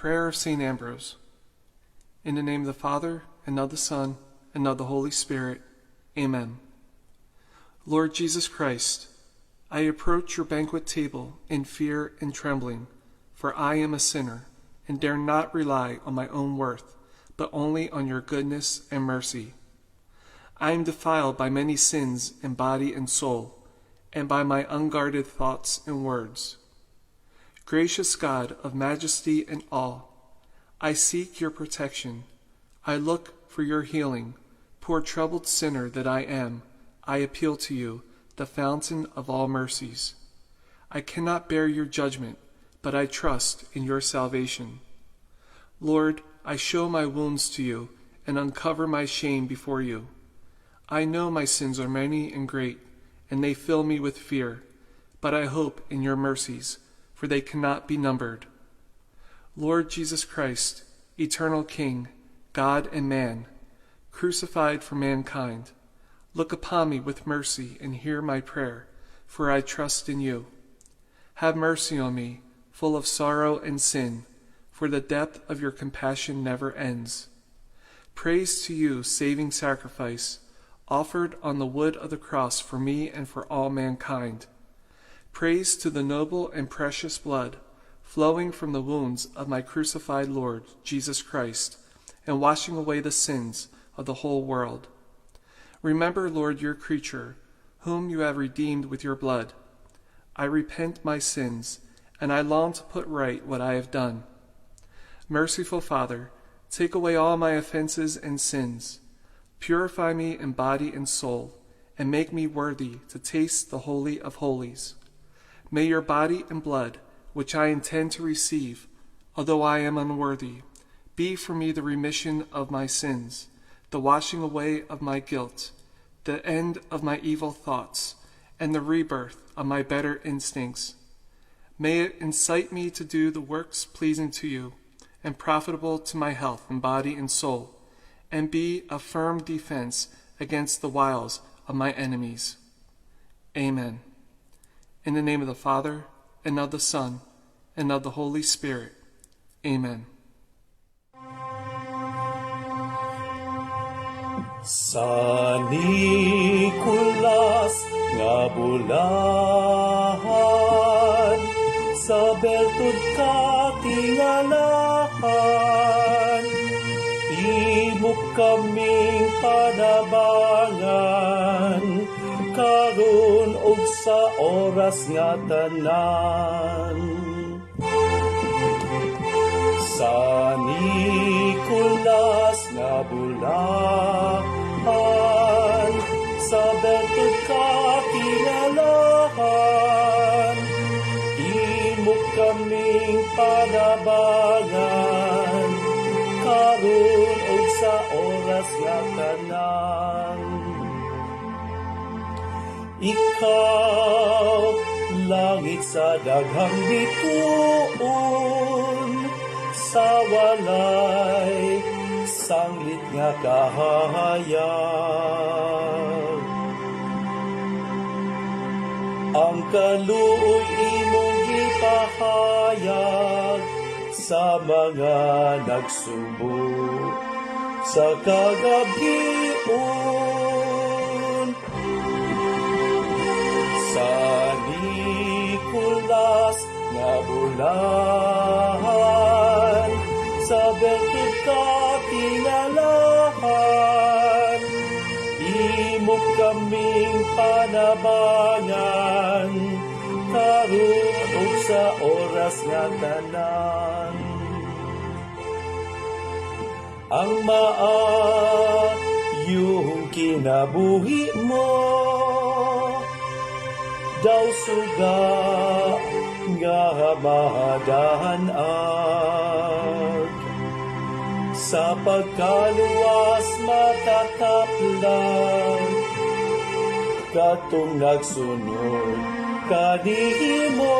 Prayer of St. Ambrose. In the name of the Father, and of the Son, and of the Holy Spirit. Amen. Lord Jesus Christ, I approach your banquet table in fear and trembling, for I am a sinner, and dare not rely on my own worth, but only on your goodness and mercy. I am defiled by many sins in body and soul, and by my unguarded thoughts and words. Gracious God of majesty and awe, I seek your protection. I look for your healing. Poor troubled sinner that I am, I appeal to you, the fountain of all mercies. I cannot bear your judgment, but I trust in your salvation. Lord, I show my wounds to you and uncover my shame before you. I know my sins are many and great, and they fill me with fear, but I hope in your mercies, for they cannot be numbered. Lord Jesus Christ, eternal King, God and man, crucified for mankind, look upon me with mercy and hear my prayer, for I trust in you. Have mercy on me, full of sorrow and sin, for the depth of your compassion never ends. Praise to you, saving sacrifice, offered on the wood of the cross for me and for all mankind. Praise to the noble and precious blood flowing from the wounds of my crucified Lord, Jesus Christ, and washing away the sins of the whole world. Remember, Lord, your creature, whom you have redeemed with your blood. I repent my sins, and I long to put right what I have done. Merciful Father, take away all my offenses and sins. Purify me in body and soul, and make me worthy to taste the Holy of Holies. May your body and blood, which I intend to receive, although I am unworthy, be for me the remission of my sins, the washing away of my guilt, the end of my evil thoughts, and the rebirth of my better instincts. May it incite me to do the works pleasing to you, and profitable to my health in body and soul, and be a firm defense against the wiles of my enemies. Amen. In the name of the Father, and of the Son, and of the Holy Spirit. Amen. Sa Nicolas nga bulahan, sa beltud katingalahan, imok kaming panabangan, karon og sa oras nga tanan. Sa Nicolas nga bulahan, sa beltud katingalahan, imok kaming panabangan, karon og sa oras nga tanan. Ikaw, langit sa daghang bituon, sa walay sanglit nga kahayag. Ang kaluoy imong gipahayag sa mga nagsubok sa kagabhion. Sa Nicolas nga bulahan, sa beltud katingalahan, imok kaming panabangan, karon ug sa oras nga tanan. Ang maayong kinabuhi mo, daw suga nga mahadahanag, sa pagkaluwas matataplang, katong nagsunod kanimo.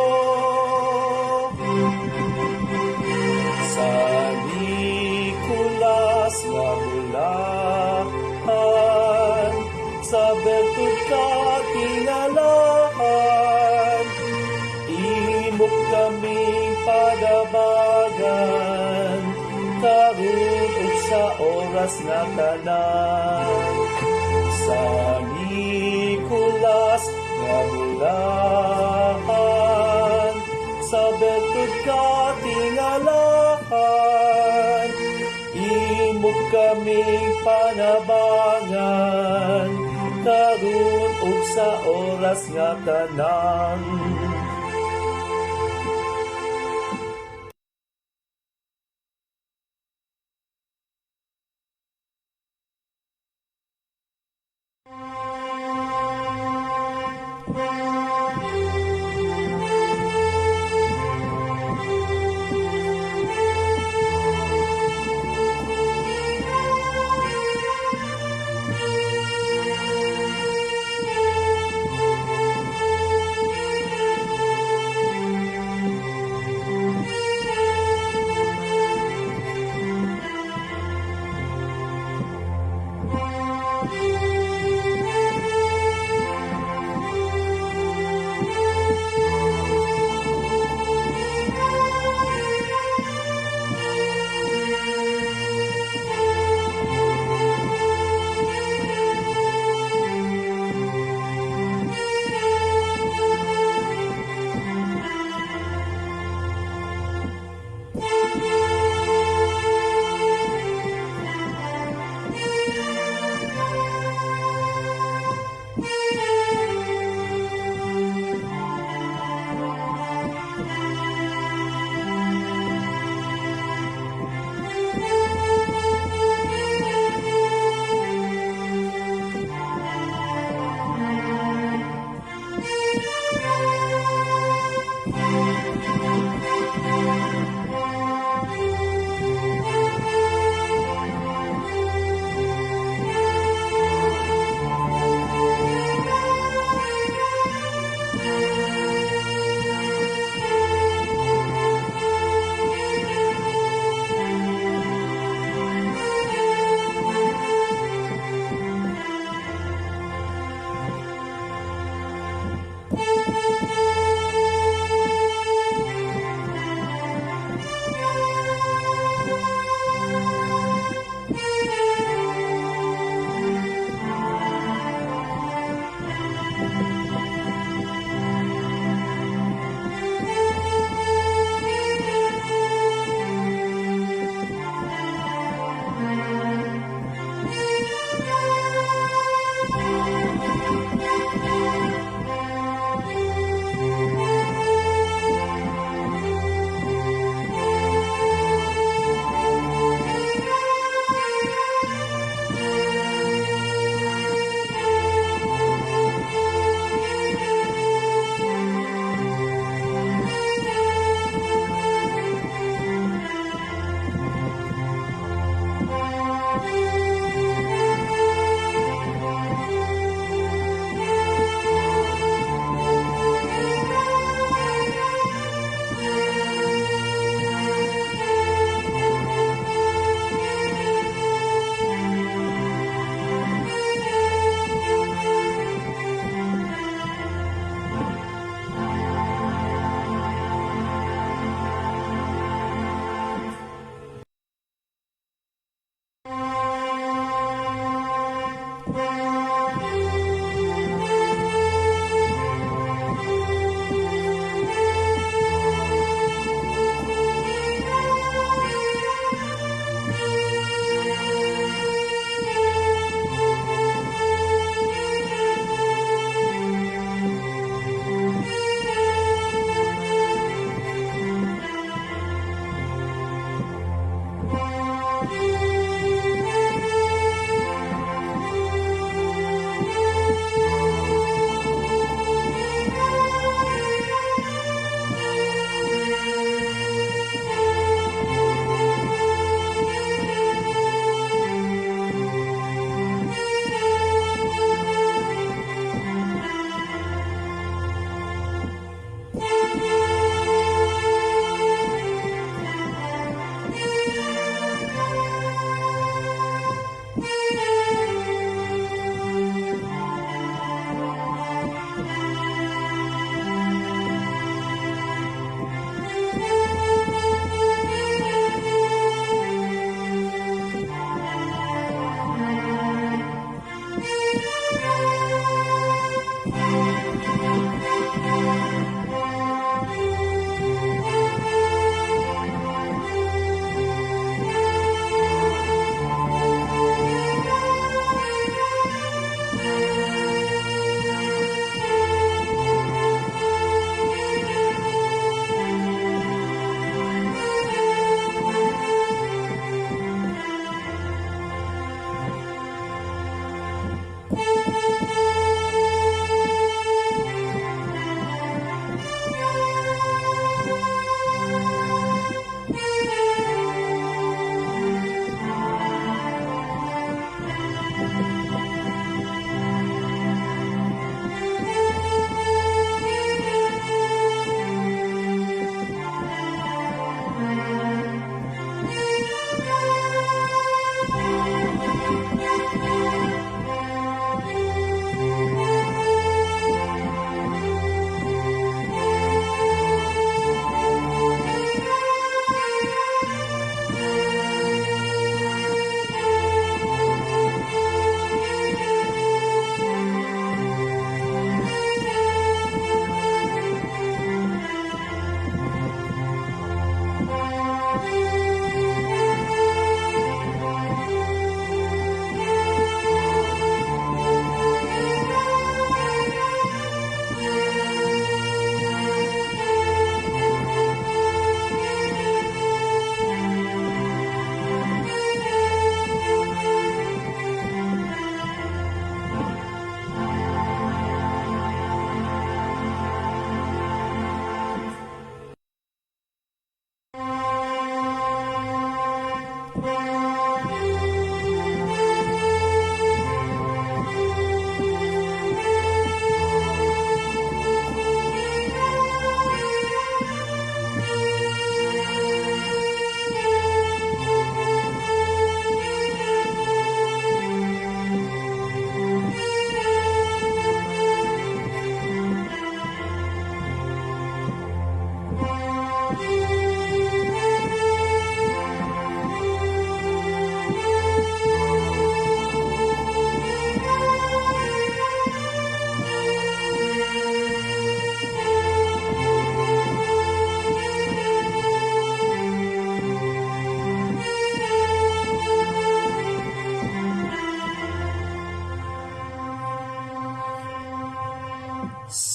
Sa Nicolas nga bulahan, sa beltud katingalahan, imok kaming padabagan, sa oras nga tanan. Sa Nicolas nga bulahan, sa bertud ka tingalahan, imog kaming panabangan, karon ug sa oras nga tanan.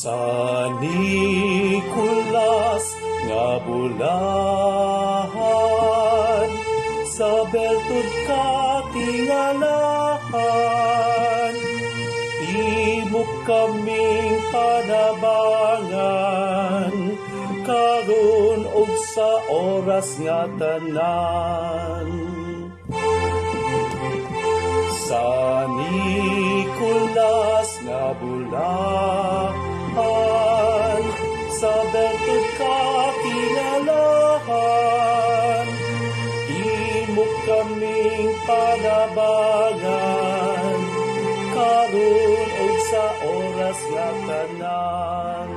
Sa Nicolas nga bulahan, sa bertud ka tingalahan, imo kaming panabangan, karon ug sa oras nga tanan. Sa Nicolas nga bulahan, sa bertud ka kinalahan, imo kaming panabangan, karon ug sa oras nga tanan.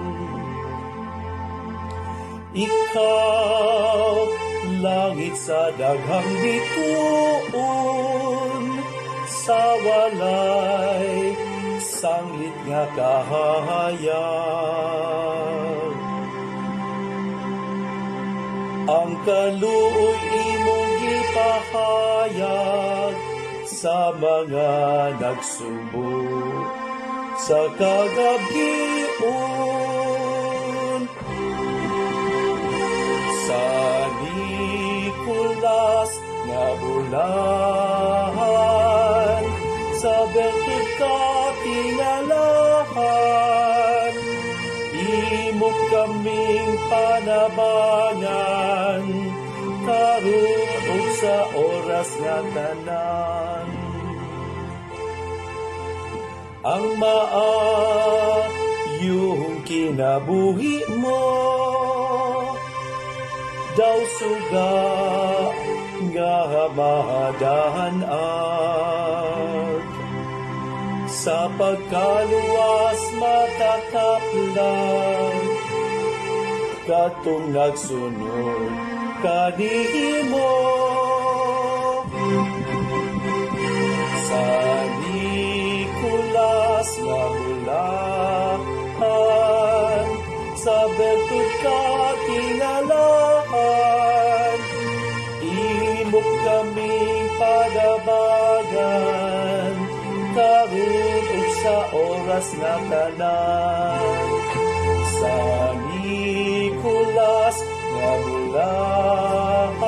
Ikaw, langit sa daghang bituon, sa walay sanglit nga kahayag. Ang kaluoy imong gipahayag sa mga nagsubok sa kagabion. Sa Nicolas nga bulahan, sa bertud ka tingalahan, imo kaming panabangan, karon ug sa oras nga tanan. Ang maayong kinabuhi mo, daw suga nga mahadahan-ag, sa pagkaluwas matakaplang, katong nagsunod kanihimo. Sa Nicolas nga bulahan, sa bertud ka tingalahan, imo kaming panabangan, karon ug sa oras nga tanan. Sa Nicolas nga bulahan,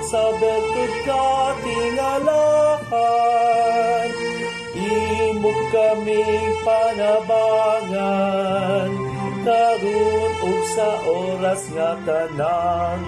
sa bertud ka tingalahan, imo kaming panabangan, karon ug sa oras nga tanan.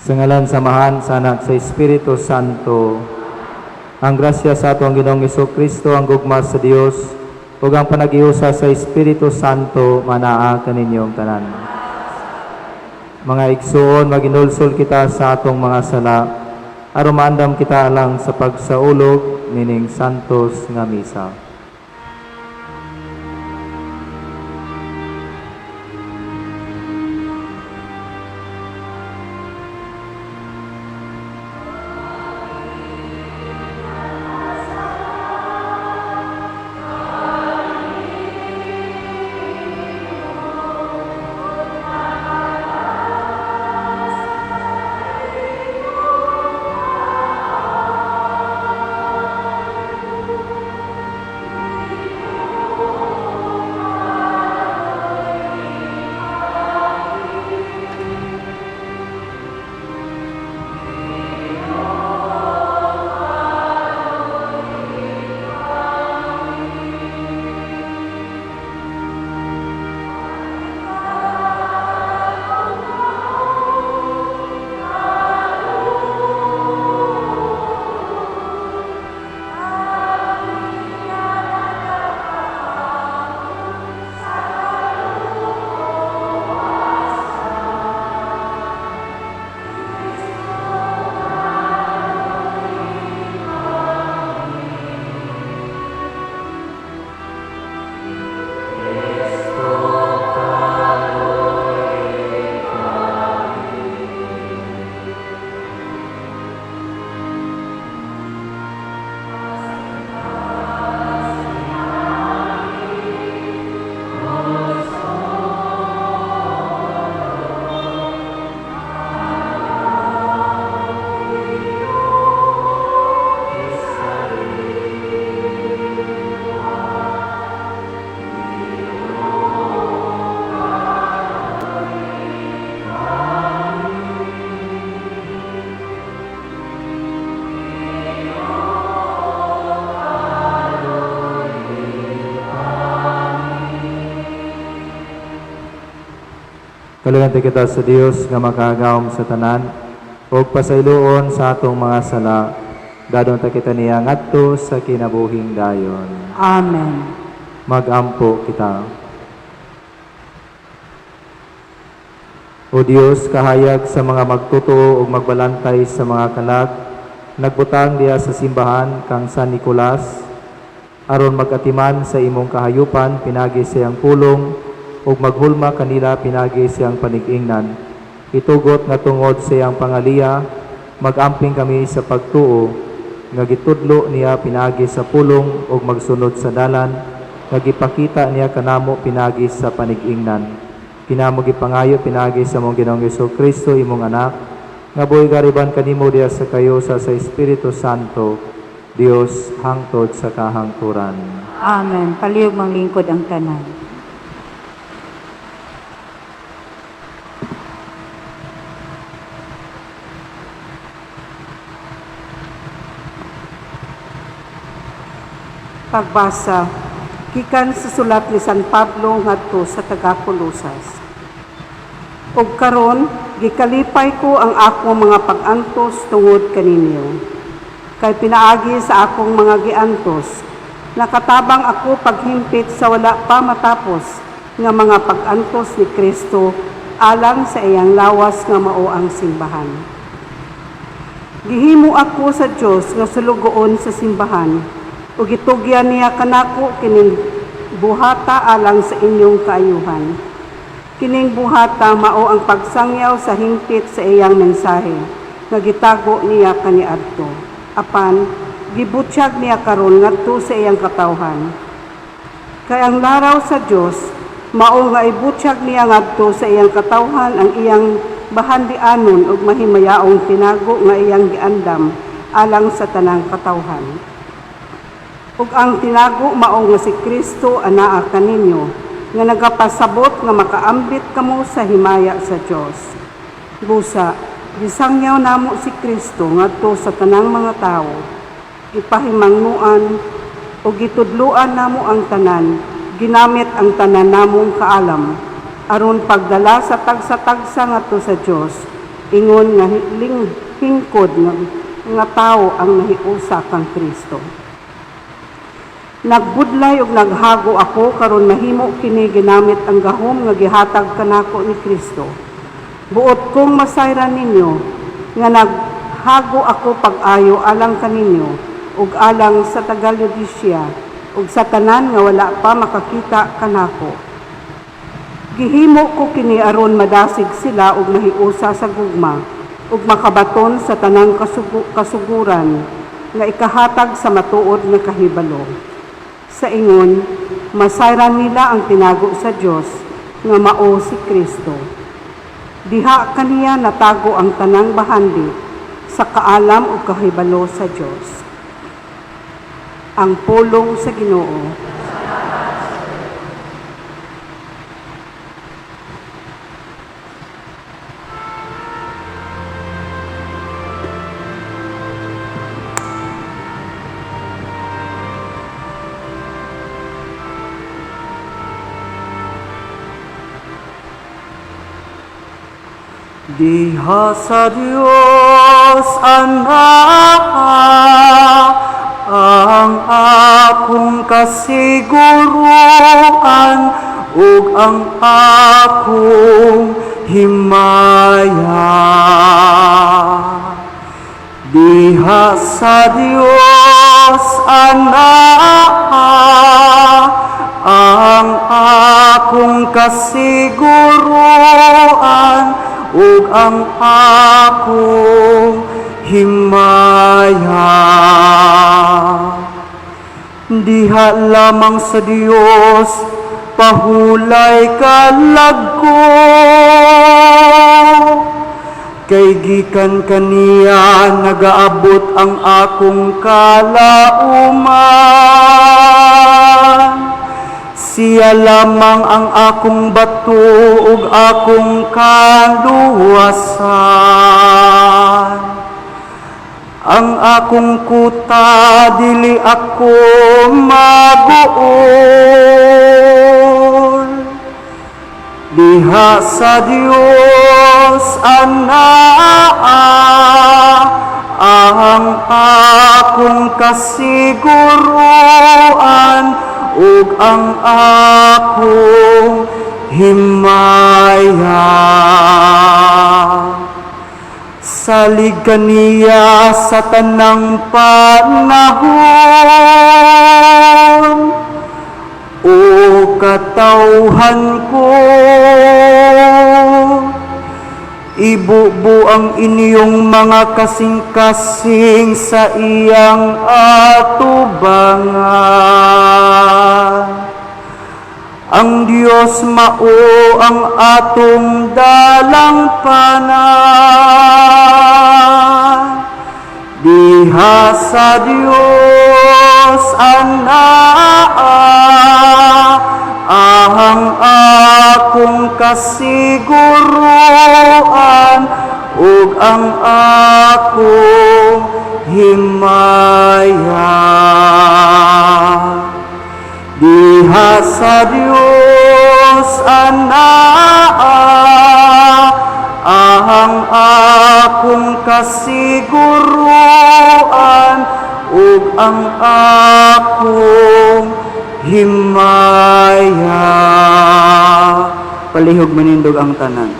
Sa ngalan samahan sa Anak sa Espiritu Santo, ang grasya sa atong Ginoong Jesucristo, ang gugma sa Dios, ug ang panagiusa sa Espiritu Santo manaa kaninyong tanan. Mga igsoon, maginulsol kita sa atong mga sala, aron maandam kita lang sa pagsaulog nining santos nga misa. Kalugante kita sa Dios nga makagawom sa tanan ug pasayloon sa atong mga sala. Dadon ta kita niya ngadto sa kinabuhing dayon. Amen. Magampo kita. O Dios, kahayag sa mga magtuto ug magbalantay sa mga kalag, nagbutang diya sa simbahan kang San Nicolas aron magatiman sa imong kahayupan pinagi siyang pulong ug maghulma kanila pinagi siyang panig-ingnan. Itugot nga tungod siyang pangaliya, magamping kami sa pagtuo, nga gitudlo niya pinagi sa pulong ug magsunod sa dalan, nga gipakita niya kanamo pinagi sa panig-ingnan. Kinamo gipangayo pinagi sa mong Ginoong Jesucristo imong anak, nga buhi gariban kanimo diya sa kayo sa Espiritu Santo, Dios hangtod sa kahangturan. Amen. Palihog manglingkod ang tanan. Pagbasa, gikan sa sulat ni San Pablo ngadto sa taga-Colosas. Ug karon gikalipay ko ang akong mga pag-antos tungod kaninyo. Kay pinaagi sa akong mga giantos, nakatabang ako paghimpit sa wala pa matapos nga mga pag-antos ni Kristo alang sa iyang lawas nga mao ang simbahan. Gihimo ako sa Dios nga sulugoon sa simbahan, ug gitugyan niya kanako kining buhata alang sa inyong kaayuhan. Kining buhata mao ang pagsangyaw sa hingpit sa iyang mensahe nga gitago niya kaniadto. Apan gibutyag niya karon ngadto sa iyang katawhan. Kay ang laraw sa Dios mao nga ibutyag niya ngadto sa iyang katawhan ang iyang bahandianon ug mahimayaong tinago nga iyang giandam alang sa tanang katawhan. Ug ang tinago mao nga si Kristo anaa kaninyo, nga nagapasabot nga makaambit kamo sa himaya sa Dios. Busa, gisangyaw namo si Kristo ngadto sa tanang mga tawo, ipahimangnuan o gitudluan namo ang tanan, ginamit ang tanan namong kaalam, aron pagdala sa tagsa-tagsa ngadto sa Dios, ingon nga hingkod nga tao ang nahiusa kang Kristo. Nagbudlay ug naghago ako karon mahimo kini ginamit ang gahom nga gihatag kanako ni Kristo. Buot kong masayran ninyo nga naghago ako pag-ayo alang kaninyo ug alang sa taga-Laodicea ug sa tanan nga wala pa makakita kanako. Gihimo ko kini aron madasig sila ug mahiusa sa gugma ug makabaton sa tanang kasuguran nga ikahatag sa matuod nga kahibalo. Sa ingon, masayran nila ang tinago sa Dios nga mao si Kristo. Diha kaniya natago ang tanang bahandi sa kaalam ug kahibalo sa Dios. Ang pulong sa Ginoo. Diha sa Dios anak ang akong kasiguruan ug ang akong himaya. Diha sa Dios anak ang akong kasiguruan ug ang akong himaya. Diha lamang sa Dios pahulay kalagko, kay gikan kaniya nagaabot ang akong kalauman. Siya lamang ang akong bato ug akong kaluwasan. Ang akong kuta dili ako maguol. Diha sa Dios anak ang akong kasiguruan ug ang akong himaya. Salig kaniya sa tanang panahon, o katawhan ko. Ibubu ang inyong mga kasing-kasing sa iyang atubangan. Ang Dios mao ang atong dalangpanan. Diha sa Dios anak ang akong kasiguruan ug ang akong himaya. Diha sa Dios anak ang akong kasiguruan ug ang akong himaya. Palihog manindog ang tanan.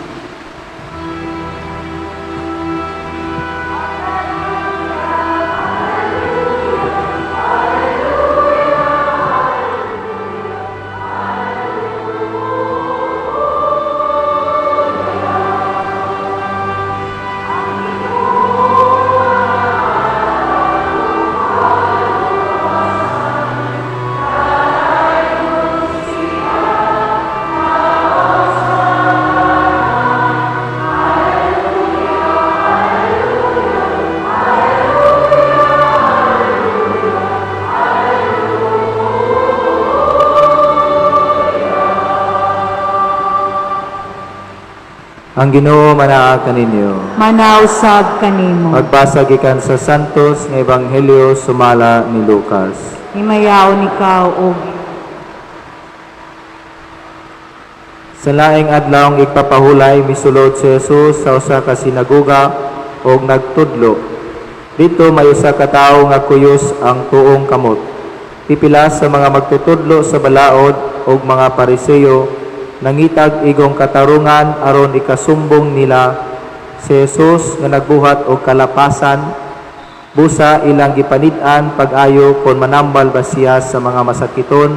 Ang Ginoo manaa kaninyo. Manausab kanimo. Magbasa gikan sa Santos nga Ebanghelyo sumala ni Lucas. Himayaw ikaw og Sa laing adlaw ipapahulay misulod si Jesus sa usa ka sinagoga og nagtudlo. Dito may usa ka tawo nga kuyos ang tuong kamot. Pipila sa mga magtutudlo sa balaod og mga Pariseo nangitag igong katarungan aron ikasumbong nila si Jesus nga nagbuhat og kalapasan. Busa ilang gipanid-an pag-ayo kon manambal ba siya sa mga masakiton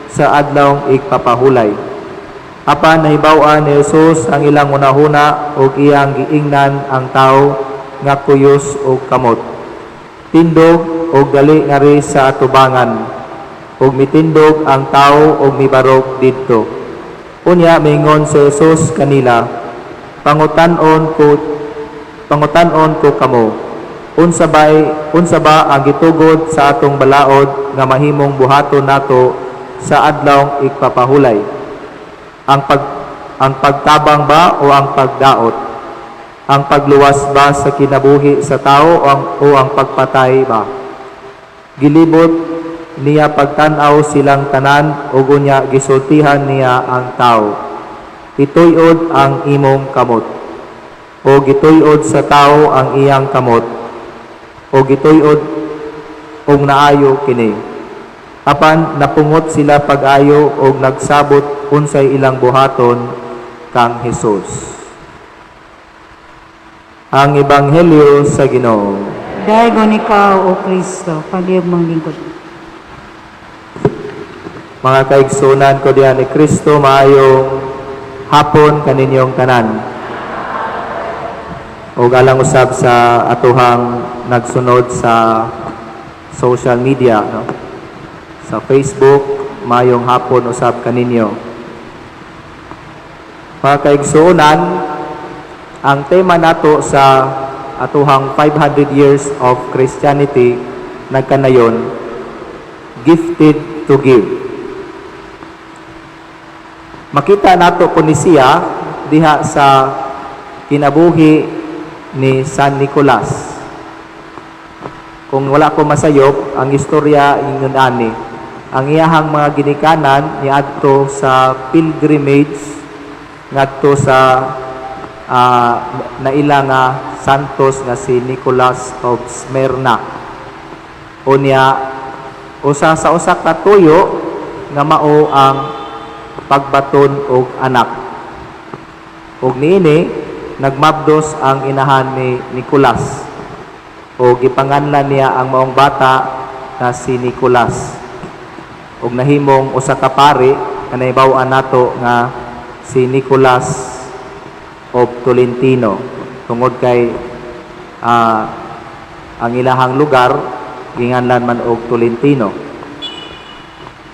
sa adlaw ipapahulay. Apan nahibaw-an ni Jesus ang ilang hunahuna ug iyang giingnan ang tawo nga kuyos ug kamot. Tindog ug gali nga ri sa atubangan. Ug mitindog ang tawo ug mibarog didto. Unya mingon si Jesus kanila, Pangutan-on ko kamo. Unsa ba ang gitugod sa atong balaod nga mahimong buhaton nato sa adlaw ipapahulay? Ang pagtabang ba o ang pagdaot? Ang pagluwas ba sa kinabuhi sa tao o ang pagpatay ba? Gilibot niya pagtan-aw silang tanan o gunya gisultihan niya ang tao. Ituyod ang imong kamot. O gituyod sa tao ang iyang kamot. O gituyod og naayo kini. Apan napungot sila pag-ayo og nagsabot unsay ilang buhaton kang Hesus. Ang Ebanghelyo sa Ginoo. Daigon ikaw, O Kristo, pagiyog mong lingkod. Mga kaigsunan ko diyan ni Kristo, maayong hapon kaninyong tanan. O galang usab sa atuhang nagsunod sa social media, no? Sa Facebook, mayong hapon usab kaninyo. Mga kaigsuonan, ang tema nato sa atuhang 500 years of Christianity nagkanayon, gifted to give. Makita nato po ni siya diha sa kinabuhi ni San Nicolas. Kung wala ko masayop, ang istorya ingon ani. Ang iyahang mga ginikanan niadto sa pilgrimage ngadto sa naila nga santos nga si Nicholas of Smyrna. Unya usa sa usa ka tuyo nga mao ang pagbaton og anak. Ug niini nagmabdos ang inahan ni Nicolas. O gipanganlan niya ang maong bata na si Nicolas. Ug nahimong usa ka pari nga nahibaw-an nato nga si Nicolas of Tolentino tungod kay ang ilahang lugar ginganlan man og Tolentino.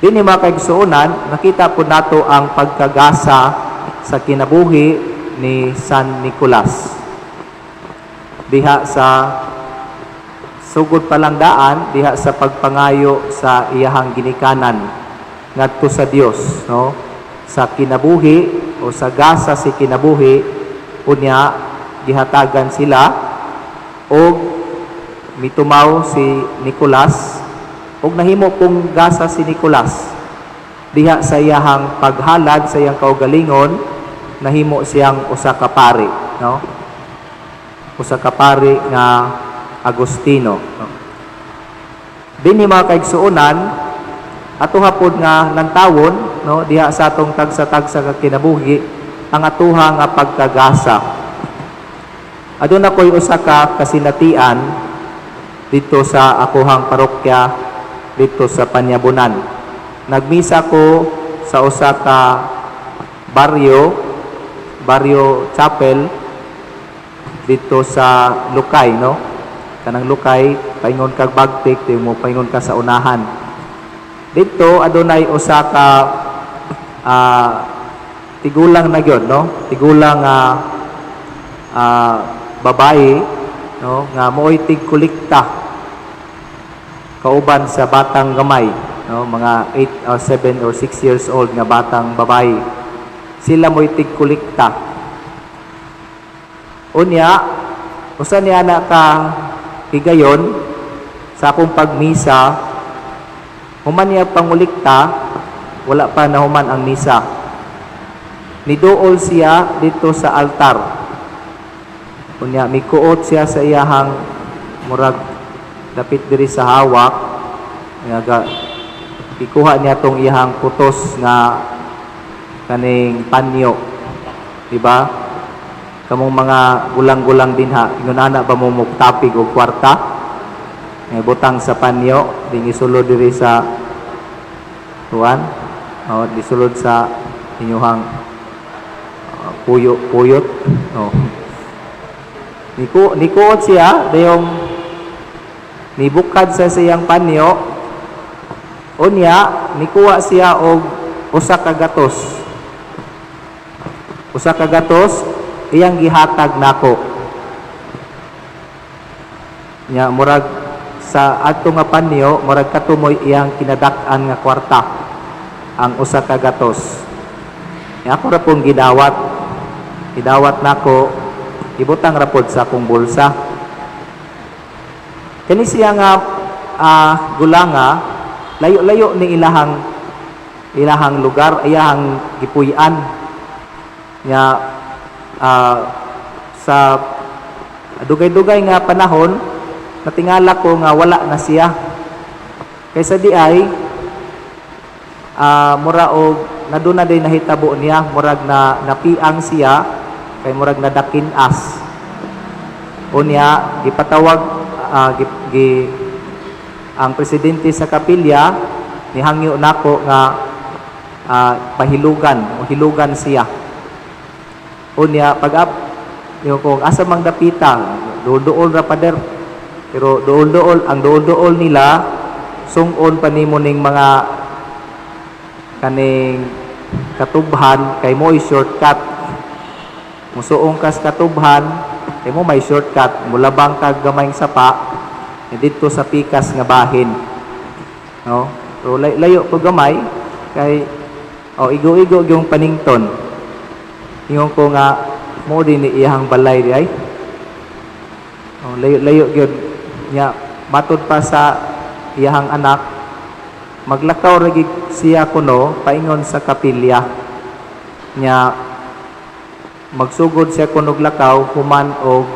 Dinhi mga kaigsuonan, nakita po nato ang pagkagasa sa kinabuhi ni San Nicolas. Diha sa sugod palang daan, diha sa pagpangayo sa iyahang ginikanan ngadto sa Dios, no? Sa kinabuhi o sa gasa si kinabuhi, unya gihatagan sila og mitumaw si Nicolas og nahimo pong gasa si Nicolas. Diha sa iyahang paghalad sa iyang kaugalingon, nahimo siyang usa ka pari, no? Usa ka pari nga Agustino. Dinhi mga kaigsuonan, ato hapon nga nantawon, no, diha sa atong tagsa-tagsa ka kinabuhi ang atuha nga pagkagasa. Aduna ko'y usa ka kasinatian dito sa akuhang parokya dito sa Panyabunan. Nagmisa ko sa usa ka baryo chapel dito sa Lukay, no? Kanang Lukay, paingon kag bagtik, mo paingon ka sa unahan. Dito adunay usa ka tigulang na gyud, no? Tigulang babae, no, nga mo'y tigkulikta kauban sa batang gamay, no, mga 8 or 7 or 6 years old nga batang babae. Sila mo'y tigkulikta. Unya, usa niya na ka higayon sa akong pagmisa, human niya pangulikta, wala pa nahuman ang misa. niduol siya dito sa altar. Kunya mikuot siya sa iyahang murag dapit diri sa hawak. Nga ikuha niya tong iyahang putos nga kaning panyo. Diba? Kamong mga gulang-gulang din ha, ingon ana ba mo mugtapig og kwarta? Ngay butang sa panyo, ding isulod diri sa tuwan. O, disulod sa inyuhang puyot. O. Nikuot siya, dayong nibukad sa siyang panyo. Unya, nikuha siya og usa ka gatos. Usa ka gatos, iyang gihatag nako. Nya murag sa adto nga panyo, murag katumoy iyang kinadak-an nga kwarta ang usa ka gatos. Nya ako ra pong gidawat nako, ibutang ra pod sa akong bulsa. Kani siya nga gulanga, layo-layo ni ilahang lugar, iyahang gipuy-an. Nya sa dugay-dugay nga panahon, natingala ko nga wala na siya. Kaysa di ay mura og naduna day nahitabo niya, murag na napiang siya kay murag nadakin-as. Unya gipatawag ang presidente sa kapilya nihangyo nako nga hilugan siya. Unya pag yung kung asa mang dapita, dool ra pader. Pero ang dool nila sung-on pa nimo ning mga kaning katubhan kay mo shortcut. Musuong kas katubhan kay mo may shortcut, mulabang kag gamayng sapa didto sa pikas nga bahin. No? So layo ko gamay kay igo-igo yung panington. Ingon ko nga mo din ni iyang balay di ay. Layo gyud nya matud pa sa iyang anak maglakaw ra gid siya kuno paingon sa kapilya nya magsugod siya kuno lakaw human og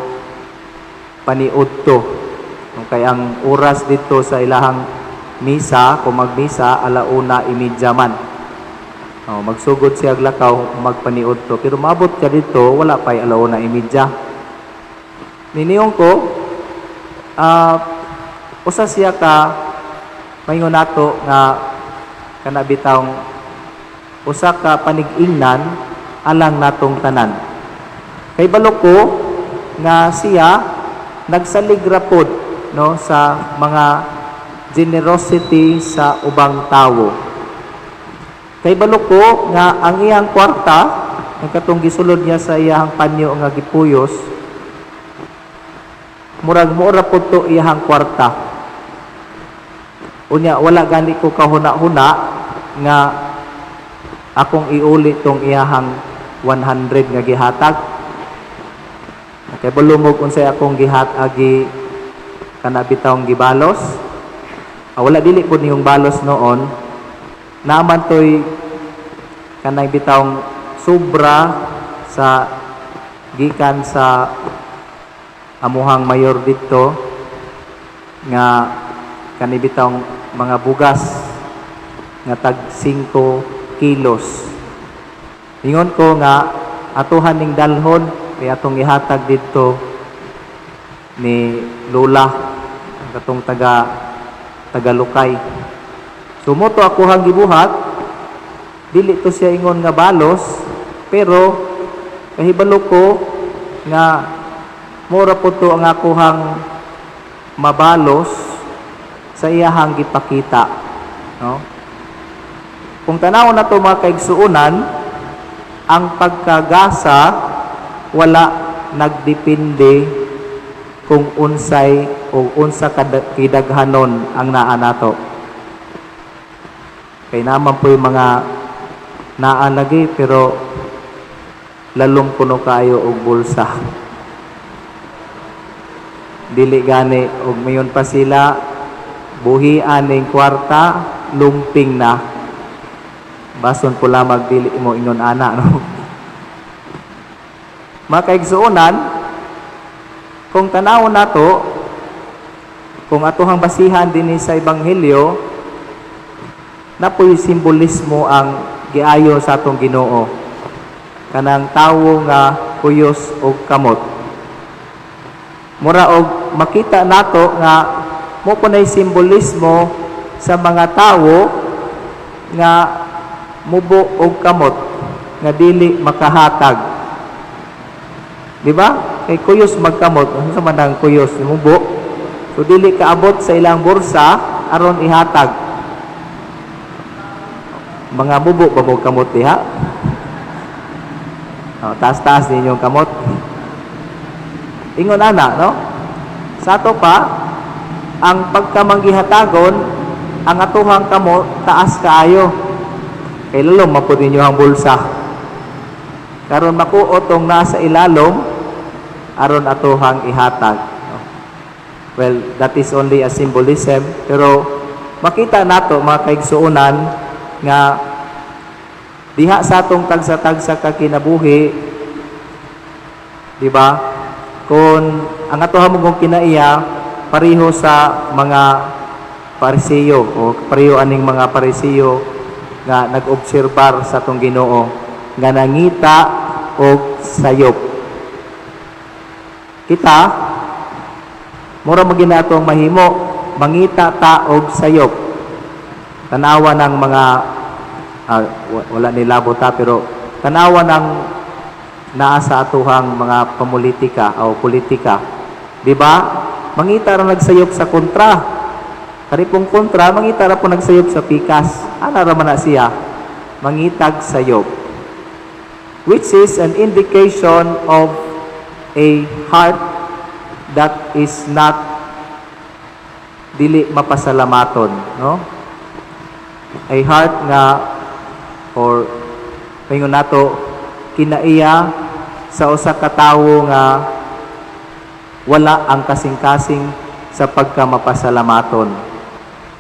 paniudto kay ang oras dito sa ilahang misa kung magmisa 1:30 man. Magsugod siya lakaw magpaniudto pero maabot ka dito wala pay 1:30. Niniyong ko usa siya ka maingon nato nga kanabitawng usa ka panig-ingnan alang natong tanan. Kay balok ko nga siya nagsalig ra pod no sa mga generosity sa ubang tawo. Kay balok ko nga ang iyang kwarta ang katong gisulod niya sa iyang panyo nga gipuyos murag mura pod to iyang kwarta. Unya wala gani ko kahuna-huna nga akong iuli tong iyahang 100 nga gihatag. Kay balumog unsay akong gihatagi kanabitawng gibalos. Wala dili pod niyong balos noon. Naaman toy kanay bitawng sobra sa gikan sa amuhang mayor dito nga kanibitang mga bugas nga tag 5 kilos. Ingon ko nga atuhan ning dalhon kay atong ihatag dito ni Lola katong taga Lukay. Sumoto ako hang gibuhat dili to siya ingon nga balos pero kahibalo ko nga mura po to ang akuhang mabalos sa iyahang gipakita. No? Kung tanaw na to mga kaigsuunan, ang pagkagasa wala nagdepende kung unsay o unsa kidaghanon ang naa nato. Kay naman po yung mga naa lagi pero lalong kuno kayo og bulsa. Dili gani og mayon pa sila buhian ning kwarta lumping na bason pula magdili mo ingon ana no Mga kaigsuonan, kung tanawon nato, kung atohang basihan din sa Ebanghelyo, napoy simbolismo ang giayo sa atong Ginoo. Kanang tawo nga kuyos og kamot. Mura og makita nato nga mo punay simbolismo sa mga tawo nga mubo og kamot nga dili makahatag. Di ba? Kay kuyos magkamot, ano sa manang kuyos mubo? So dili kaabot sa ilang bursa aron ihatag. Mga mubo ba mo kamot diha? Taas-taas din yung kamot. Ingon ana, no? Sa ato pa, ang pagkamanggihatagon, ang atuhang kamot, taas kaayo. Kay lalong mapod ninyo ang bulsa. Karon makuotong nasa ilalom, aron atuhang ihatag. Well, that is only a symbolism. Pero makita nato mga kaigsuonan nga diha sa atong tagsa-tagsa ka kinabuhi, di ba? Kung ang atoha mong kinaiya pareho sa mga Parisiyo o pareho aning mga Parisiyo nga nag-obserbar sa atong Ginoo nga nangita og sayop. Kita mura magina atong mahimo mangita ta og sayop. Tanawa ng mga wala nilabo ta pero tanawa ng naa sa atuhang mga pamulitika o politika. Di ba? Mangita ra nagsayop sa kontra. Karipong kontra, mangita ra po nagsayop sa pikas. Ana ra man na siya? Mangitag sayop. Which is an indication of a heart that is not dili mapasalamaton, no? A heart nga or paingon nato kinaiya sa usa ka tawo nga wala ang kasing-kasing sa pagkamapasalamaton.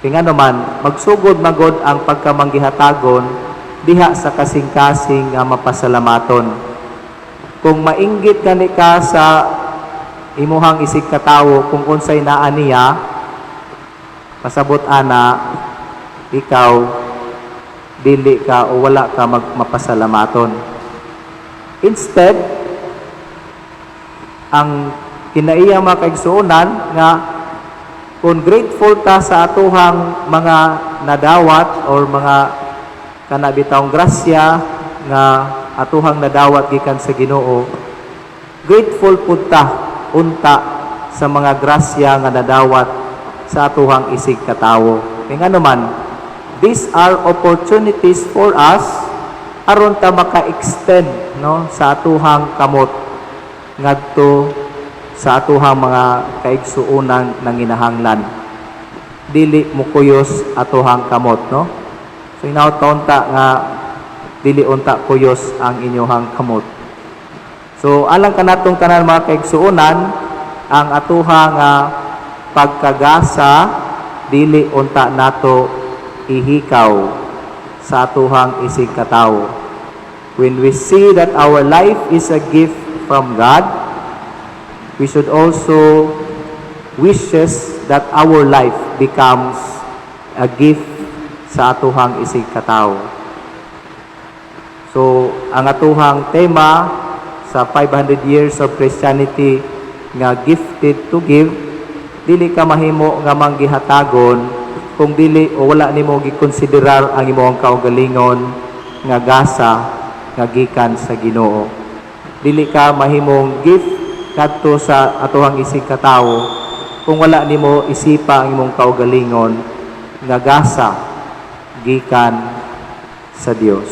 Kaya nga naman, magsugod magod ang pagkamanggihatagon diha sa kasing-kasing nga mapasalamaton. Kung mainggit gani ka sa imuhang isig ka tawo kung unsay naa niya, pasabot ana ikaw dili ka o wala ka mapasalamaton. Instead, ang kinaiya mga kaigsuonan nga kung grateful ta sa atuhang mga nadawat or mga kanabitawng grasya nga atuhang nadawat gikan sa Ginoo, grateful pud ta unta sa mga grasya nga nadawat sa atuhang isig katawo. Kaya nga naman, these are opportunities for us aron ta maka-extend no sa atuhang kamot ngadto sa atuhang mga kaigsuonan ng inahanglan. Dili mo kuyos atuhang kamot, no? So inaw-taon ta nga dili unta kuyos ang inyohang kamot. So alang kanatong tanan mga kaigsuonan, ang atuhang pagkagasa dili unta nato ihikaw sa atuhang isig katawo. When we see that our life is a gift from God, we should also wishes that our life becomes a gift sa atuhang isig katawo. So, ang atuhang tema sa 500 years of Christianity nga gifted to give, dili ka mahimo nga manggihatagon kung dili o wala nimo gikonsiderar ang imong kaugalingon nga gasa nga gikan sa Ginoo. Dili ka mahimong gift kadto sa atuhang isig katawo kung wala nimo isipa ang imong kaugalingon nga gasa gikan sa Dios.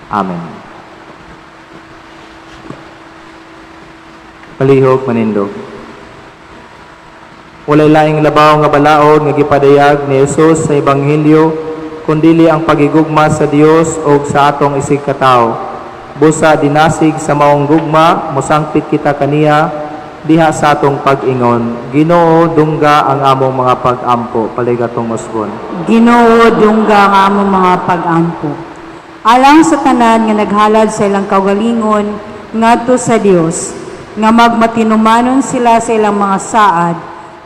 Amen. Palihog manindog. Walay laing labaw nga balaod nga gipadayag ni Jesus sa Ebanghelyo kundili ang pagigugma sa Dios o sa atong isig katawo. Busa dinasig sa maong gugma, musangpit kita kaniya diha sa atong pag-ingon. Ginoo, dungga ang among mga pag-ampo. Paligatong musbon. Ginoo, dungga ang among mga pag-ampo. Alang sa tanan nga naghalad sa ilang kaugalingon, ngadto sa Dios, nga magmatinumanon sila sa ilang mga saad,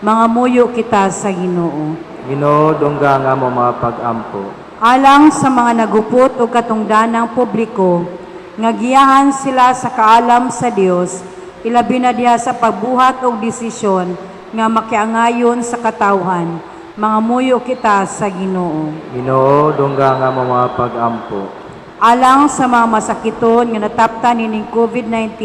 mga muyo kita sa Ginoo. Ginoo, dungga nga mo mga pag-ampo. Alang sa mga nagupot o katungdanang publiko, nga giyahan sila sa kaalam sa Dios, ilabi na diha sa pagbuhat og desisyon nga makiangayon sa katawhan, mga muyo kita sa Ginoo. Ginoo, dungga nga mo mga pag-ampo. Alang sa mga masakiton nga nataptan nining COVID-19,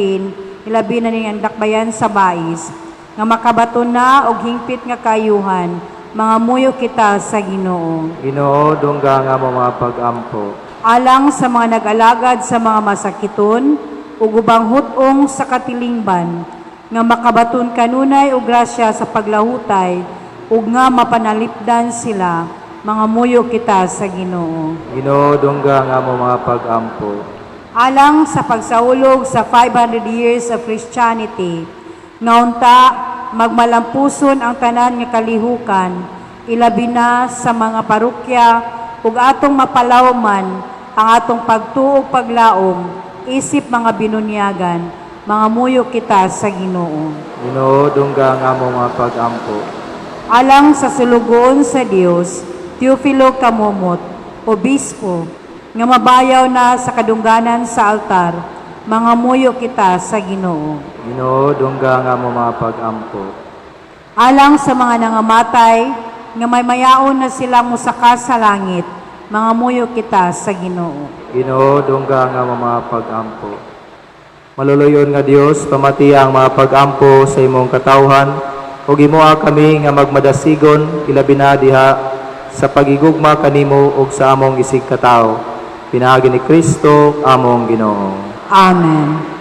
ilabi na ning dakbayan sa bais, nga makabaton na og hingpit nga kayuhan, mga muyo kita sa Ginoo. Ginoo, dungga nga mo mga pag-ampo. Alang sa mga nag-alagad sa mga masakiton, ug ubang hutong sa katilingban, nga makabaton kanunay og grasya sa paglahutay, ug nga mapanalipdan sila, mga muyo kita sa Ginoo. Ginoo, dungga nga mo mga pag-ampo. Alang sa pagsaulog sa 500 years of Christianity, nga unta magmalampuson ang tanan nga kalihukan, ilabi na sa mga parokya, ug atong mapalawman ang atong pagtuog paglaom, isip mga binunyagan, mga muyo kita sa Ginoo. Ginoo, dungga nga mo mga pag-ampo. Alang sa sulugoon sa Dios, Teofilo Kamomot, Obispo, nga mabayaw na sa kadungganan sa altar, mga muyo kita sa Ginoo. Ginoo, dungga nga mo mga pag-ampo. Alang sa mga nangamatay, nga may mayaon na silang musaka sa langit, mga muyo kita sa Ginoo. Ginoo, dungga nga mo mga pag-ampo. Maluluyon nga Dios, pamati ang mga pag-ampo sa imong katawhan, ug himoa kami nga magmadasigon ilabi na diha sa pagigugma kanimo ug sa among isig katawo. Pinaagi ni Kristo among Ginoo. Amen.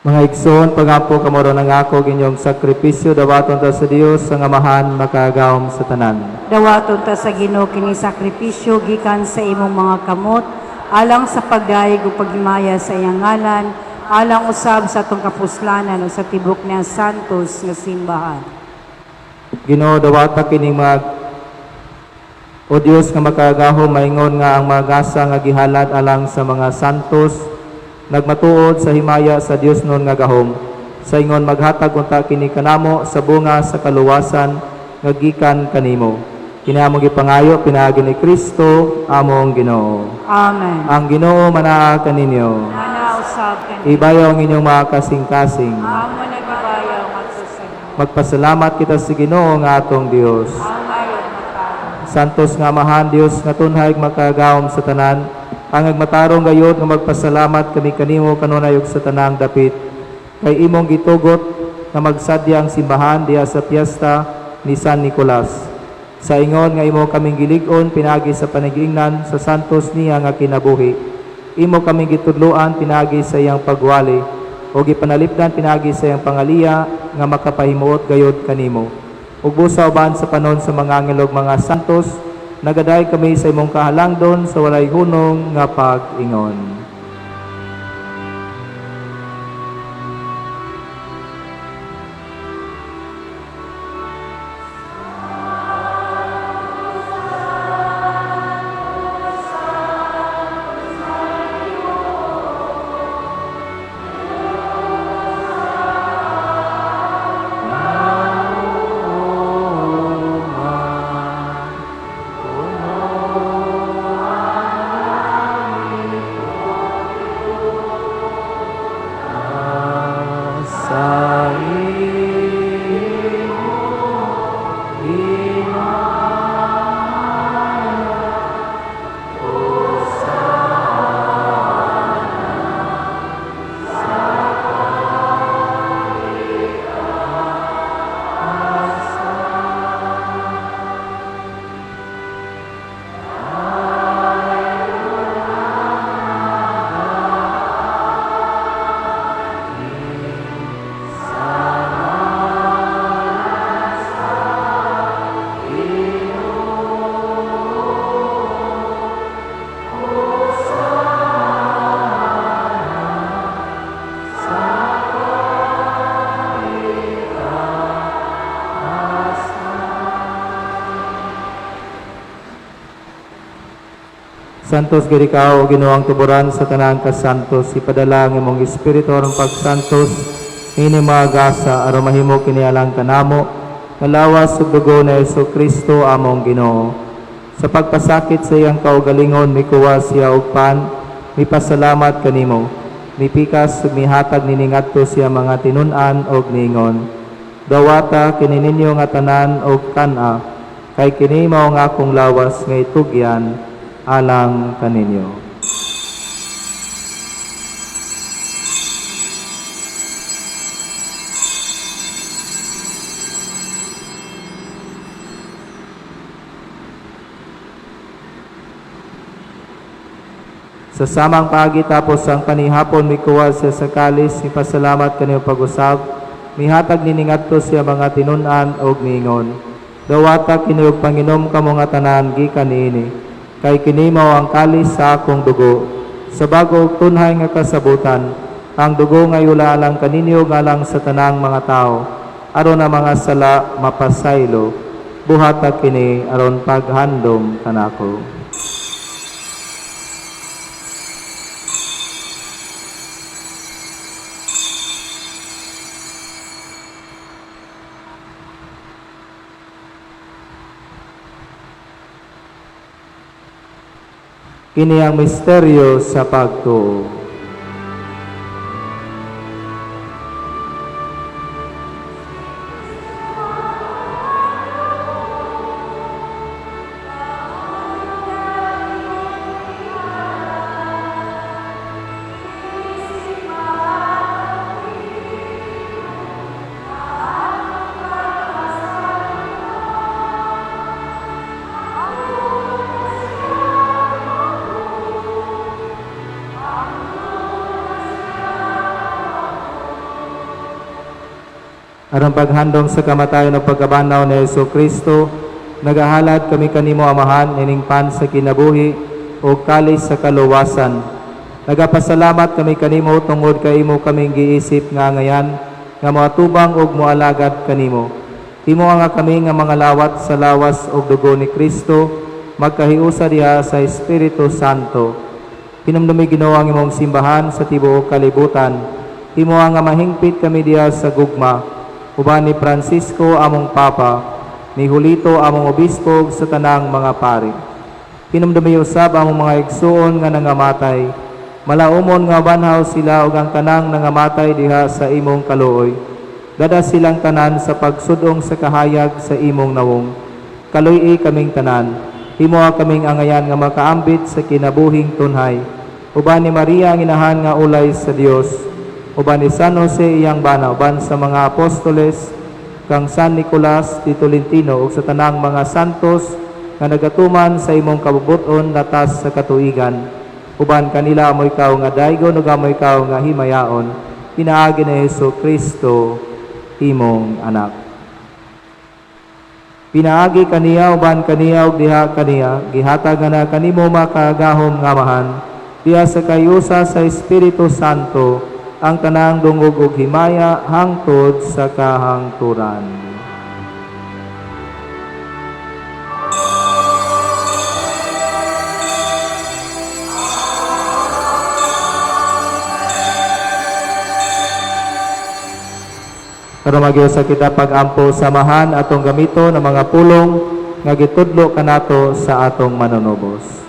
Mga igsoon, pagampo kamoro ng ako ginyong sakripisyo dawaton ta sa Dios sa ngamahan makagawom sa tanan. Dawaton ta sa Ginoo kini sakripisyo gikan sa imong mga kamot, alang sa pagdayeg ug paghimaya sa iyang ngalan, alang usab sa atong kapuslanan ug sa tibok niya santos nga simbahan. Ginoo, dawata kining o Dios nga makagahom maingon nga ang mga gasa nga gihalad alang sa mga santos nagmatuod sa himaya sa Dios nun nga gahom. Sa ingon maghatag unta kini kanamo sa bunga sa kaluwasan nga gikan kanimo. Kini among gipangayo pinaagi ni Kristo among Ginoo. Amen. Ang Ginoo manaa kaninyo. Ana usab kanimo. Ibayaw ang inyong mga kasing-kasing. Amo nagbabayaw magsusag. magpasalamat kita sa Ginoo nga atong Dios. Santos nga Amahan Dios nga tunhay makagawom sa tanan, ang agmatarong gayod nga magpasalamat kami kanimo kanunay ug sa tanang dapit. Kay imong gitugot nga magsadya ang simbahan diha sa piyesta ni San Nicolas. Sa ingon nga imo kaming gilig-on pinagi sa panag-ingnan sa santos niya nga kinabuhi. Imo kaming gitudloan pinagi sa iyang pagwali o gipanalipdan pinagi sa iyang pangaliya nga makapahimuot gayod kanimo. Ug busa uban sa panon sa mga anghel ug mga santos, nagaday kami sa imong kahalangdon sa walay hunong nga pag-ingon. Santos girikaw o Ginoong tuburan sa tanang kasantos, ipadala ang imong espiritu aron pagsantos, ini maagasa aron mahimo kinialang kanamo, malawas ug dugo na Jesucristo among Ginoo. Sa pagpasakit sa iyang kaugalingon, mikuwas siya og pan, mipasalamat kanimo, mipikas ug mihatag niningadto siya mga tinun-an og ningon. Dawata kini ninyo nga tanan og kana, kay kini mao nga akong lawas nga itugyan alang kaninyo. Sa samang pagi tapos ang panihapon mikuwas siya sa kalis, ipasalamat kaniyong pag-usab, mihatag niningadto siya mga tinun-an og ningon. Dawata kini og Panginom kamo nga tanan gikan niini. Kay kini mao ang kalis sa akong dugo, sa bago ug tunhay nga kasabutan, ang dugo nga yulaalang kaninyo galang sa tanang mga tao, aron ang mga sala mapasaylo, buhatag kini aron paghandom kanako. Kini ang misteryo sa pagtuo. Aron paghandom sa kamatayon o pagkabanaw ni Jesucristo, nagahalad kami kanimo Amahan, ining pan sa kinabuhi o kalis sa kaluwasan. Nagapasalamat kami kanimo tungod kay imo kaming giisip nga ngayan, nga moatubang og moalagad kanimo. Imo nga kami nga mga lawat sa lawas og dugo ni Kristo, magkahiusa diha sa Espiritu Santo. Hinumdumi Ginoo ang imong simbahan sa tibuok kalibutan. Imo nga mahingpit kami diha sa gugma. Uban ni Francisco among Papa, ni Julito among Obispo sa tanang mga pari. Hinumdumi usab among mga igsuon nga nangamatay. Malaumon nga banhaw sila ug ang tanang nangamatay diha sa imong kaluoy. Gada silang tanan sa pagsudong sa kahayag sa imong nawong. Kaluy kaming tanan, himo kaming angayan nga makaambit sa kinabuhing tunhay. Uban ni Maria ang inahan nga ulay sa Dios, uban ni San Jose iyang bana, uban sa mga apostoles, kang San Nicolas de Tolentino ug sa tanang mga santos nga nagatuman sa imong kabubuton latas sa katuigan. Uban kanila mo ikaw nga daygon ug amo ikaw nga himayaon. Pinaagi ni Hesus Kristo imong anak. Pinaagi kaniya uban kaniya ug diha kaniya gihatag na kanimo makagahom nga mahan. Diha sa kayusa sa Espiritu Santo ang tanang dungog ug himaya hangtod sa kahangturan. Karon magyo sa kita pag-ampo samahan atong gamito ng mga pulong nga gitudlo kanato sa atong manunubos.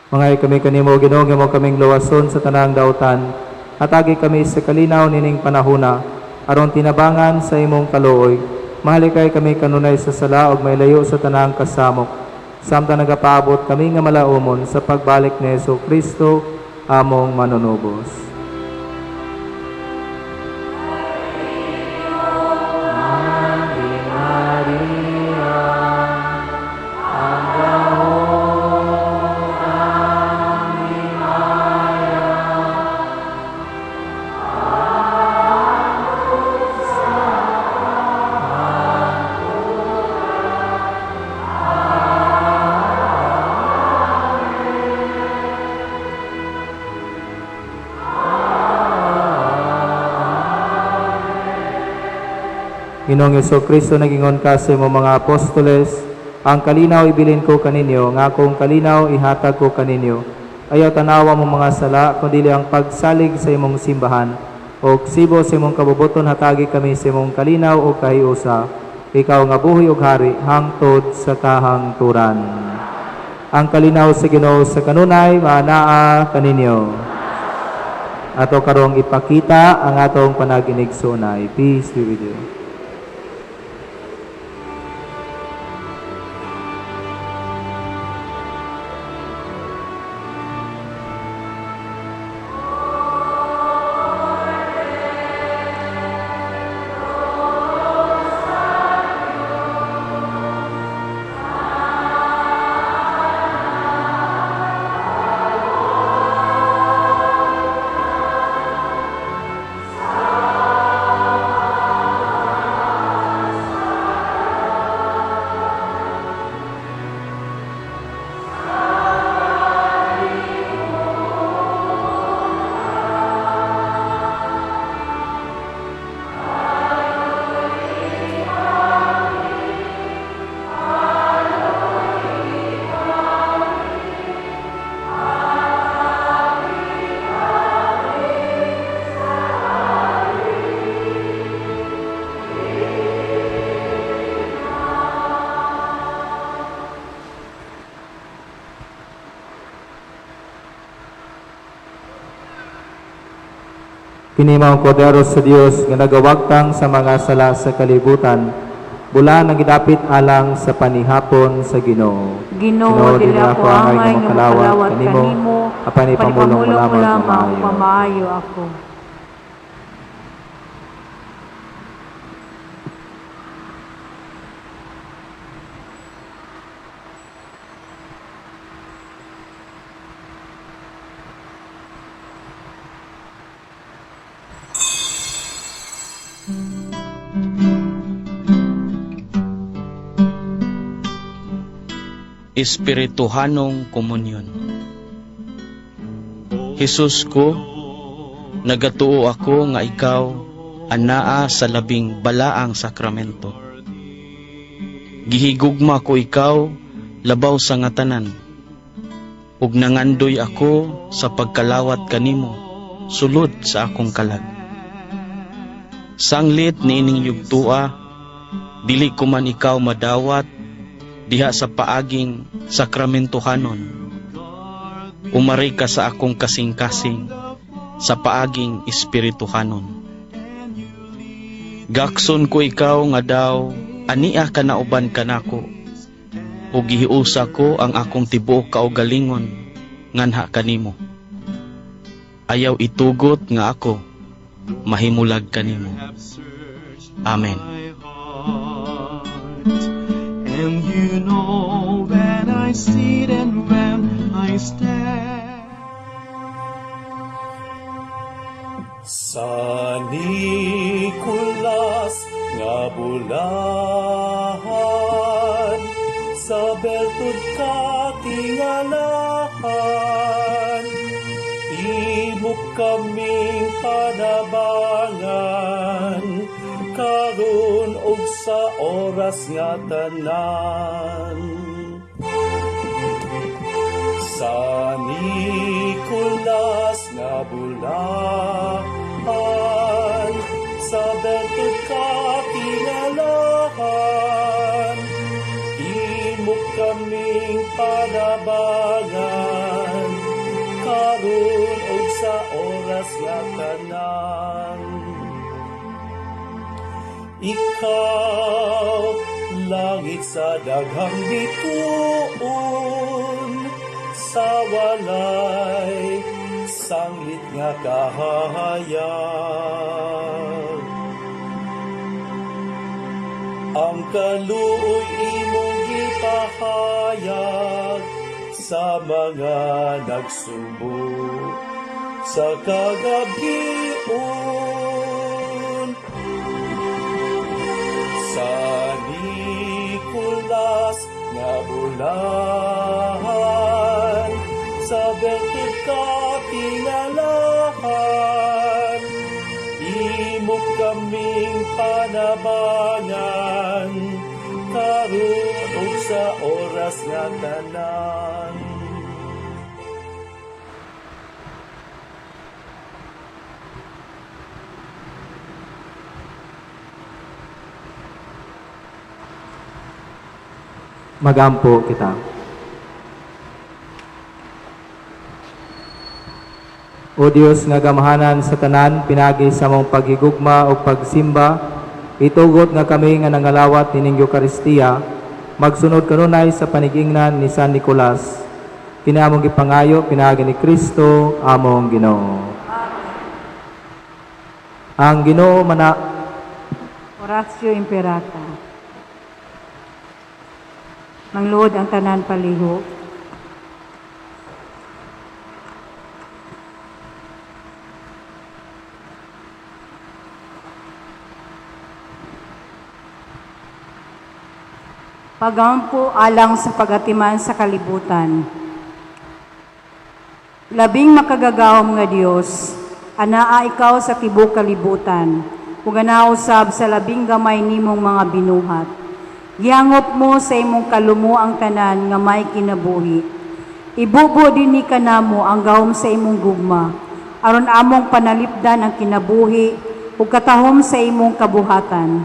Mangay kami kanimo Ginoo nga mo kaming luwason sa tanang dautan. Hatagi kami sa kalinaw nining panahona aron tinabangan sa imong kaluoy. Mahalikay kami kanunay sa sala ug may layo sa tanang kasamok. Samtang nagapaabot kami nga malaumon sa pagbalik ni Hesus Kristo among manunubos. Ginoong Jesucristo, nagingon ka sa imong mga apostoles, ang kalinaw ibilin ko kaninyo, nga akong kalinaw ihatag ko kaninyo. Ayaw tanawa mo mga sala, kundi ang pagsalig sa imong simbahan. O sibo sa imong kabubuton, hatagi kami sa imong kalinaw o kahiusa. Ikaw nga buhi ug hari, hangtod sa kahangturan. Ang kalinaw sa Ginoo sa kanunay, maanaa kaninyo. Ato karong ipakita ang atong panaginigsunay. Peace be with you. Kini mao kordero sa Dios nga nagawagtang sa mga sala sa kalibutan, bulan ang gidapit alang sa panihapon sa Ginoo. Ginoo, dili ako angay nga makalawat kanimo, apan ipamulong mo lamang pamaayo ako. Espirituhanong komunyon. Jesus ko, nagatuo ako nga ikaw anaa sa labing balaang sakramento. Gihigugma ko ikaw labaw sa ngatanan, ug nangandoy ako sa pagkalawat kanimo sulod sa akong kalag. Sanglit ni ining yugtua, dili ko man ikaw madawat diha sa paaging sakramentohanon. Umari ka sa akong kasing-kasing sa paaging espirituhanon. Gakson ko ikaw nga daw ania ka na uban kanako, ug gihiusa ko ang akong tibuok kaugalingon nganha kanimo. Ayaw itugot nga ako mahimulag kanimo. Amen. And you know when I sit and when I stand. Sa Nicolas nga bulahan, sa bertud ka tingalahan, imok kaming panabangan, karon og sa oras nga tanan. Sa Nicolas nga bulahan, sa bertud ka tingalahan, imok kaming panabangan, karon og sa oras nga tanan. Ikaw, langit sa daghang bituon, sa walay sanglit nga kahayag. Ang kaluoy imong gipahayag sa mga nagsubok sa kagabion. Sa Nicolas nga bulahan, sa bertud ka tingalahan, imok kaming panabangan, karon ug sa oras nga tanan. Magampo kita. O Dios nga gamahanan sa tanan, pinagi sa mong paghigugma o pagsimba, itugot nga kami nga nangalawat nining Eucharistia, magsunod kanunay sa panigingnan ni San Nicolas. Kinaamong gipangayo, pinagi ni Kristo, among Ginoo. Ang Ginoo mana Oratio Imperata. Mangluod ang tanan paliho. Pagampo alang sa pagatiman sa kalibutan. Labing makagagahom nga Dios, anaa ikaw sa tibok kalibutan, ug anausab sa labing gamay nimong mga binuhat. Giangop mo sa imong kalumo ang tanan nga may kinabuhi. Ibubo din ni kanamo ang gahom sa imong gugma, aron among panalipdan ang kinabuhi ug katahom sa imong kabuhatan.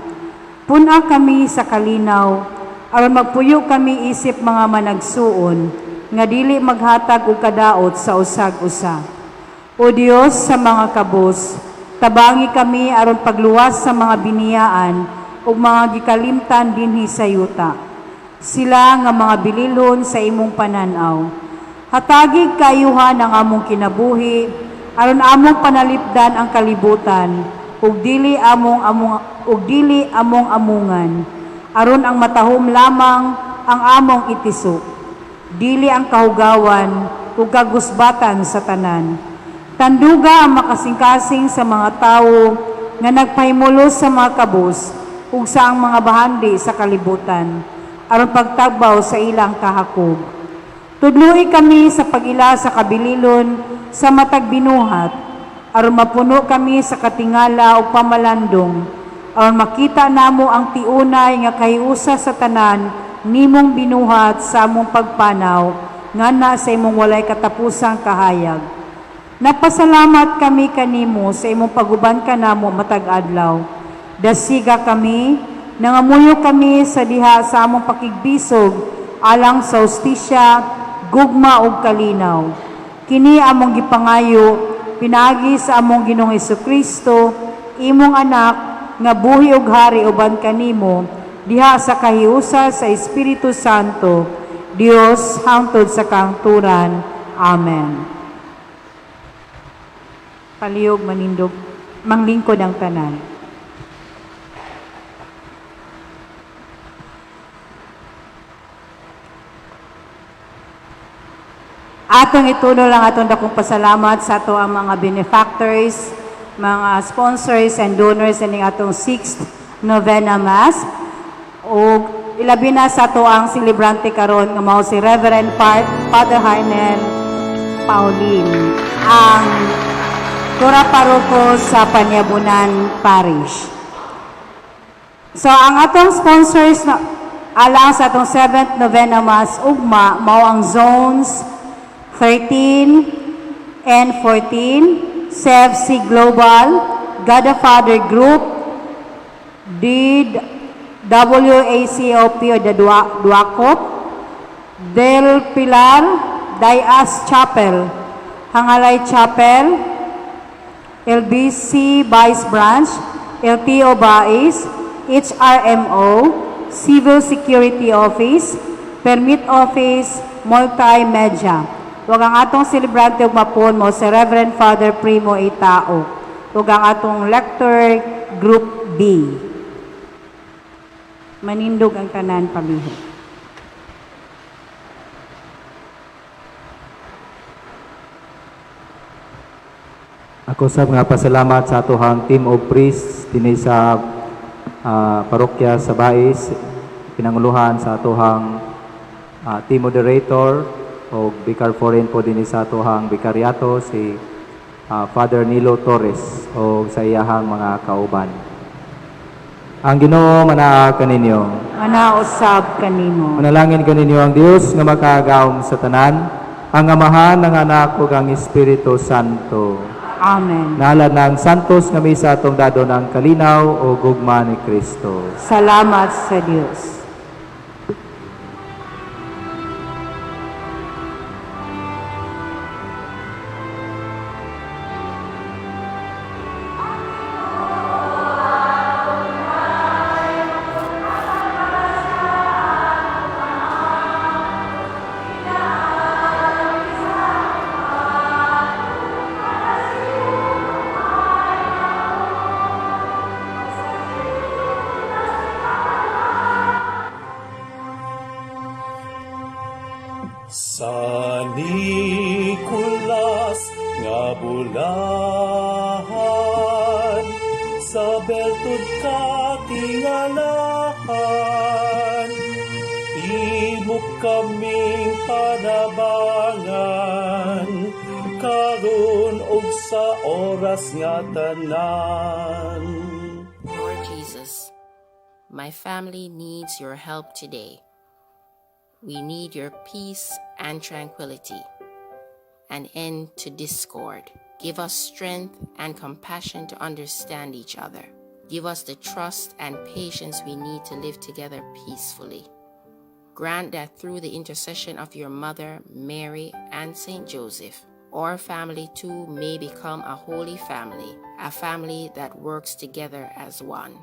Puna kami sa kalinaw, aron magpuyo kami isip mga managsuon, nga dili maghatag og kadaot sa usag-usa. O Dios sa mga kabus, Tabangi kami aron pagluwas sa mga biniyaan ug mga gikalimtan dinhi sa yuta. Sila nga mga bililhon sa imong pananaw. Hatagig kaayuhan ang among kinabuhi aron among panalipdan ang kalibutan ug dili among amungan aron ang matahom lamang ang among itisok. Dili ang kahugawan ug kagusbatan sa tanan. Tanduga ang makasingkasing sa mga tawo nga nagpahimulos sa mga kabus ug sa ang mga bahandi sa kalibutan aron pagtagbaw sa ilang kahakog. Tudloi kami sa pag-ila sa kabililon sa matag binuhat aron mapuno kami sa katingala ug pamalandong aron makita namo ang tiunay nga kahiusa sa tanan nimong binuhat sa among pagpanaw ngana sa imong walay katapusang kahayag. Napasalamat kami kanimo sa imong paguban kanamo matag adlaw. Dasiga kami, nangamuyo kami sa diha sa among pakigbisog alang sa hustisya, gugma ug kalinaw. Kini among gipangayo pinaagi sa among Ginoong Hesukristo, imong anak nga buhi ug hari uban kanimo diha sa kahiusa sa Espiritu Santo, Dios hangtod sa kahangturan. Amen. Palihog manindog, manglingkod ang tanan. Atong itulo lang atong dakong pasalamat sa ato ang mga benefactors, mga sponsors and donors ining atong 6th Novena Mass. O ilabi na sa ato ang celebrante karon nga mao si Reverend Father Harnel Pauline, ang Tura Paroko sa Panyabunan Parish. So ang atong sponsors na alang sa atong 7th Novena Mass ugma mao ang zones 13 and 14, SEVC Global, God the Father Group, DID, WACOP o Duakop, Del Pilar, Dias Chapel, Hangalay Chapel, LBC Vice Branch, LTO Bais, HRMO, Civil Security Office, Permit Office, Multimedia. Huwag ang atong celebrante ug mapon mo si Reverend Father Primo Itao. Huwag ang atong lector Group B. Manindog ang tanan pamihon. Ako sab nga pasalamat sa atohang team of priests dinhi sa parokya sa Bais, pinanguluhan sa atohang team moderator o Vicar Foreign po dinhi sa atohang Vicariato si Father Nilo Torres o sa iyahang mga kauban. Ang Ginoo manaa kaninyo. Manausab kanimo. Manalangin kaninyo ang Dios nga makaagawom sa tanan, ang Amahan, ang Anak ug ang Espiritu Santo. Amen. Naalad ng santos nga misa atong dado ng kalinaw o gugma ni Kristo. Salamat sa Dios. Sa Nicolas nga bulahan, sa bertud katingalahan, imo kaming panabangan, karon ug sa oras nga tanan. Lord Jesus, my family needs your help today. We need your peace and tranquility, an end to discord. Give us strength and compassion to understand each other. Give us the trust and patience we need to live together peacefully. Grant that through the intercession of your mother, Mary, and Saint Joseph, our family too may become a holy family, a family that works together as one,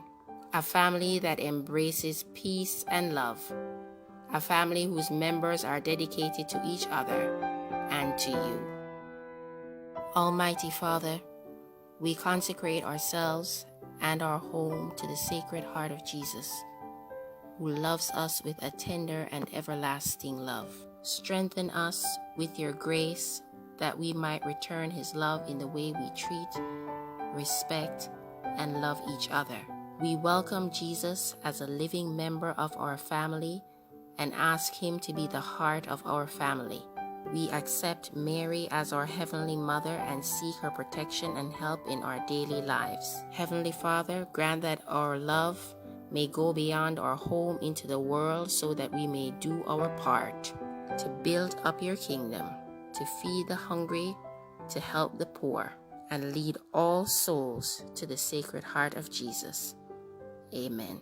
a family that embraces peace and love, a family whose members are dedicated to each other and to you. Almighty Father, we consecrate ourselves and our home to the Sacred Heart of Jesus, who loves us with a tender and everlasting love. Strengthen us with your grace that we might return his love in the way we treat, respect, and love each other. We welcome Jesus as a living member of our family and ask him to be the heart of our family. We accept Mary as our Heavenly Mother and seek her protection and help in our daily lives. Heavenly Father, grant that our love may go beyond our home into the world so that we may do our part to build up your kingdom, to feed the hungry, to help the poor, and lead all souls to the Sacred Heart of Jesus. Amen.